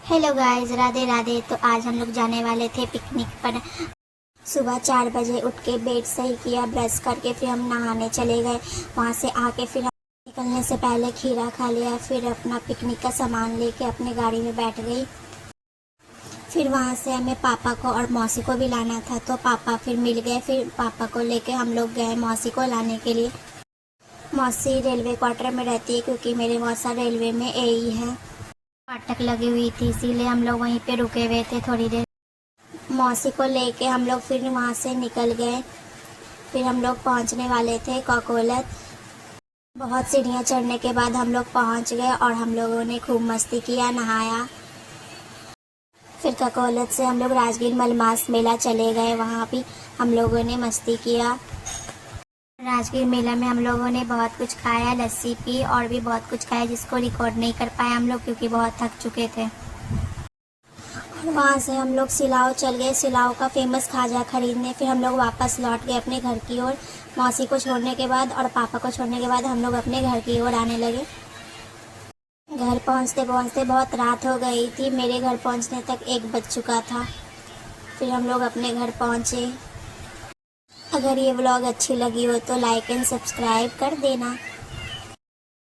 Hello guys, Radhe Radhe. तो आज हम लोग जाने वाले थे पिकनिक पर। सुबह 4 बजे उठ के बेड सही किया, ब्रश करके फिर हम नहाने चले गए। वहाँ से आके फिर हम निकलने से पहले खीरा खा लिया, फिर अपना पिकनिक का सामान लेके अपने गाड़ी में बैठ गई। फिर वहाँ से हमें पापा को और मौसी को भी लाना था, तो पापा फिर मिल गए। फिर पापा को लेके हम लोग गए मौसी को लाने के लिए। मौसी रेलवे क्वार्टर में रहती है, क्योंकि मेरे मौसा रेलवे में एई है। फाटक लगी हुई थी, इसीलिए हम लोग वहीं पे रुके हुए थे थोड़ी देर। मौसी को लेके हम लोग फिर वहाँ से निकल गए। फिर हम लोग पहुँचने वाले थे ककोलत। बहुत सीढ़ियाँ चढ़ने के बाद हम लोग पहुँच गए और हम लोगों ने खूब मस्ती किया, नहाया। फिर ककोलत से हम लोग राजगीर मलमास मेला चले गए, वहाँ भी हम लोगों ने मस्ती किया। राजगीर मेला में हम लोगों ने बहुत कुछ खाया, लस्सी पी और भी बहुत कुछ खाया, जिसको रिकॉर्ड नहीं कर पाए हम लोग, क्योंकि बहुत थक चुके थे। वहाँ से हम लोग सिलाव चल गए, सिलाव का फेमस खाजा खरीदने। फिर हम लोग वापस लौट गए अपने घर की ओर। मौसी को छोड़ने के बाद और पापा को छोड़ने के बाद हम लोग अपने घर की ओर आने लगे। घर पहुँचते पहुँचते बहुत रात हो गई थी, मेरे घर पहुँचने तक 1 बज चुका था। फिर हम लोग अपने घर पहुँचे। अगर ये व्लॉग अच्छी लगी हो तो लाइक एंड सब्सक्राइब कर देना।